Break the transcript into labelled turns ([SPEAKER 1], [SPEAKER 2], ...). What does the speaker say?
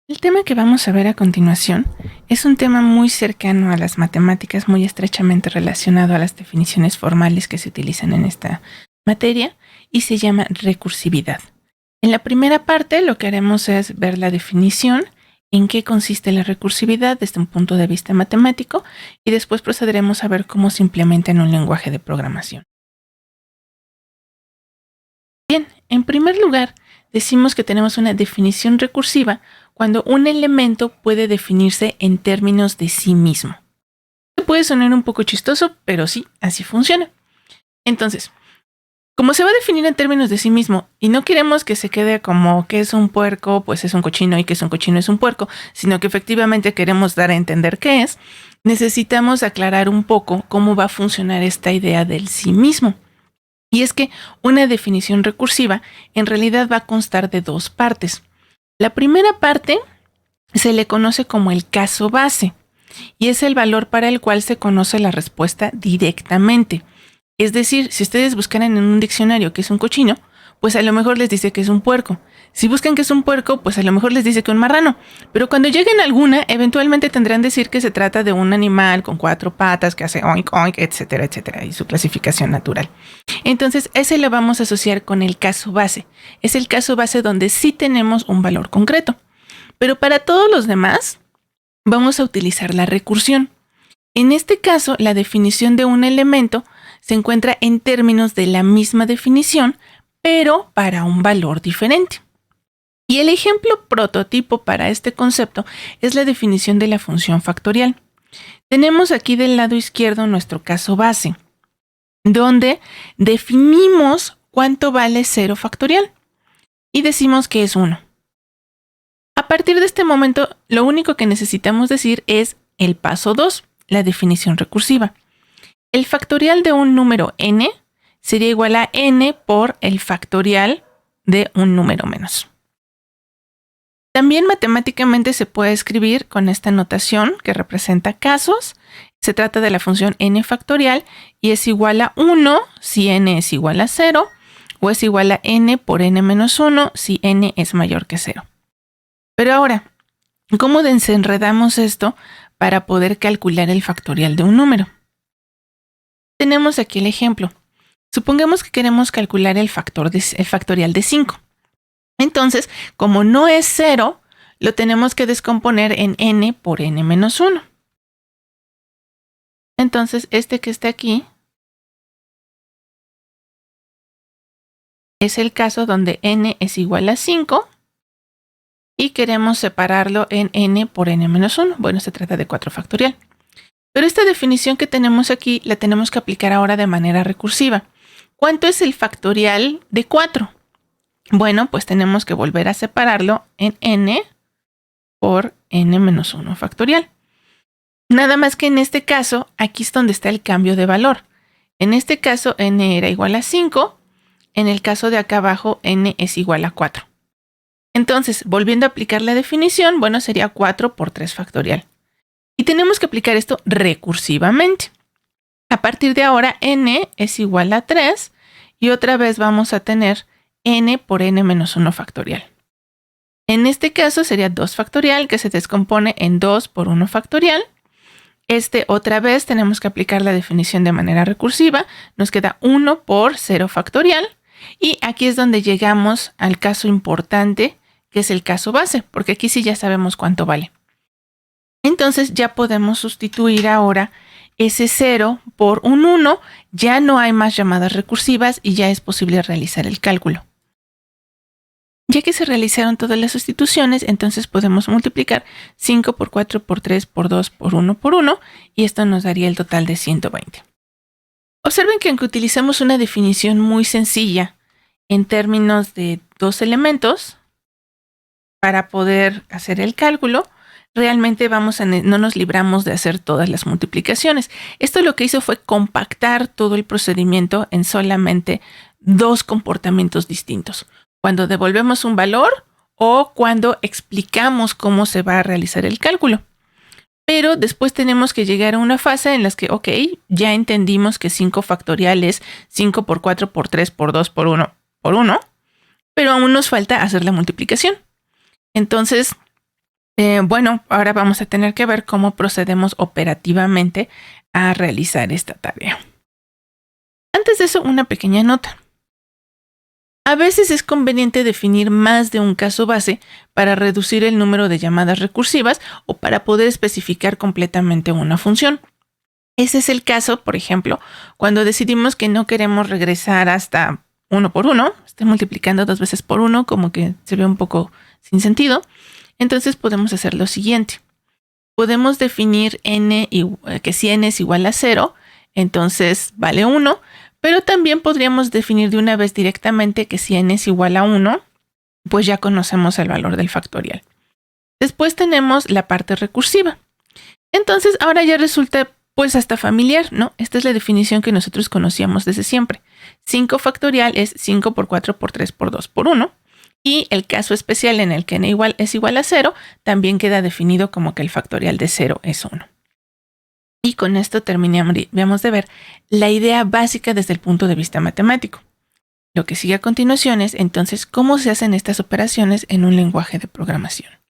[SPEAKER 1] El tema que vamos a ver a continuación es un tema muy cercano a las matemáticas, muy estrechamente relacionado a las definiciones formales que se utilizan en esta materia y se llama recursividad. En la primera parte lo que haremos es ver la definición, en qué consiste la recursividad desde un punto de vista matemático y después procederemos a ver cómo se implementa en un lenguaje de programación. Bien, en primer lugar, decimos que tenemos una definición recursiva cuando un elemento puede definirse en términos de sí mismo. Puede sonar un poco chistoso, pero sí, así funciona. Entonces, como se va a definir en términos de sí mismo y no queremos que se quede como que es un puerco, pues es un cochino y que es un cochino es un puerco, sino que efectivamente queremos dar a entender qué es, necesitamos aclarar un poco cómo va a funcionar esta idea del sí mismo. Y es que una definición recursiva en realidad va a constar de dos partes. La primera parte se le conoce como el caso base y es el valor para el cual se conoce la respuesta directamente. Es decir, si ustedes buscan en un diccionario que es un cochino, pues a lo mejor les dice que es un puerco. Si buscan que es un puerco, pues a lo mejor les dice que es un marrano. Pero cuando lleguen a alguna, eventualmente tendrán que decir que se trata de un animal con 4 patas que hace oink, oink, etcétera, etcétera, y su clasificación natural. Entonces, ese lo vamos a asociar con el caso base. Es el caso base donde sí tenemos un valor concreto. Pero para todos los demás, vamos a utilizar la recursión. En este caso, la definición de un elemento se encuentra en términos de la misma definición, pero para un valor diferente. Y el ejemplo prototipo para este concepto es la definición de la función factorial. Tenemos aquí del lado izquierdo nuestro caso base, donde definimos cuánto vale 0 factorial y decimos que es 1. A partir de este momento, lo único que necesitamos decir es el paso 2, la definición recursiva. El factorial de un número n sería igual a n por el factorial de un número menos. También matemáticamente se puede escribir con esta notación que representa casos. Se trata de la función n factorial y es igual a 1 si n es igual a 0 o es igual a n por n menos 1 si n es mayor que 0. Pero ahora, ¿cómo desenredamos esto para poder calcular el factorial de un número? Tenemos aquí el ejemplo. Supongamos que queremos calcular el factorial de 5. Entonces, como no es 0, lo tenemos que descomponer en n por n menos 1. Entonces, este que está aquí es el caso donde n es igual a 5 y queremos separarlo en n por n menos 1. Bueno, se trata de 4 factorial. Pero esta definición que tenemos aquí la tenemos que aplicar ahora de manera recursiva. ¿Cuánto es el factorial de 4? Bueno, pues tenemos que volver a separarlo en n por n menos 1 factorial. Nada más que en este caso, aquí es donde está el cambio de valor. En este caso, n era igual a 5. En el caso de acá abajo, n es igual a 4. Entonces, volviendo a aplicar la definición, bueno, sería 4 por 3 factorial. Y tenemos que aplicar esto recursivamente. A partir de ahora, n es igual a 3 y otra vez vamos a tener n por n menos 1 factorial. En este caso sería 2 factorial que se descompone en 2 por 1 factorial. Otra vez tenemos que aplicar la definición de manera recursiva. Nos queda 1 por 0 factorial. Y aquí es donde llegamos al caso importante, que es el caso base, porque aquí sí ya sabemos cuánto vale. Entonces ya podemos sustituir ahora ese 0 por un 1. Ya no hay más llamadas recursivas y ya es posible realizar el cálculo. Ya que se realizaron todas las sustituciones, entonces podemos multiplicar 5 por 4 por 3 por 2 por 1 por 1 y esto nos daría el total de 120. Observen que aunque utilizamos una definición muy sencilla en términos de dos elementos para poder hacer el cálculo, realmente no nos libramos de hacer todas las multiplicaciones. Esto lo que hizo fue compactar todo el procedimiento en solamente dos comportamientos distintos. Cuando devolvemos un valor o cuando explicamos cómo se va a realizar el cálculo. Pero después tenemos que llegar a una fase en la que, ok, ya entendimos que 5 factorial es 5 por 4 por 3 por 2 por 1 por 1, pero aún nos falta hacer la multiplicación. Entonces, Bueno, ahora vamos a tener que ver cómo procedemos operativamente a realizar esta tarea. Antes de eso, una pequeña nota. A veces es conveniente definir más de un caso base para reducir el número de llamadas recursivas o para poder especificar completamente una función. Ese es el caso, por ejemplo, cuando decidimos que no queremos regresar hasta 1 por 1, estoy multiplicando 2 veces por 1, como que se ve un poco sin sentido. Entonces podemos hacer lo siguiente. Podemos definir que si n es igual a 0, entonces vale 1, pero también podríamos definir de una vez directamente que si n es igual a 1, pues ya conocemos el valor del factorial. Después tenemos la parte recursiva. Entonces ahora ya resulta pues hasta familiar, ¿no? Esta es la definición que nosotros conocíamos desde siempre. 5 factorial es 5 por 4 por 3 por 2 por 1. Y el caso especial en el que n es igual a 0 también queda definido como que el factorial de 0 es 1. Y con esto terminamos de ver la idea básica desde el punto de vista matemático. Lo que sigue a continuación es entonces cómo se hacen estas operaciones en un lenguaje de programación.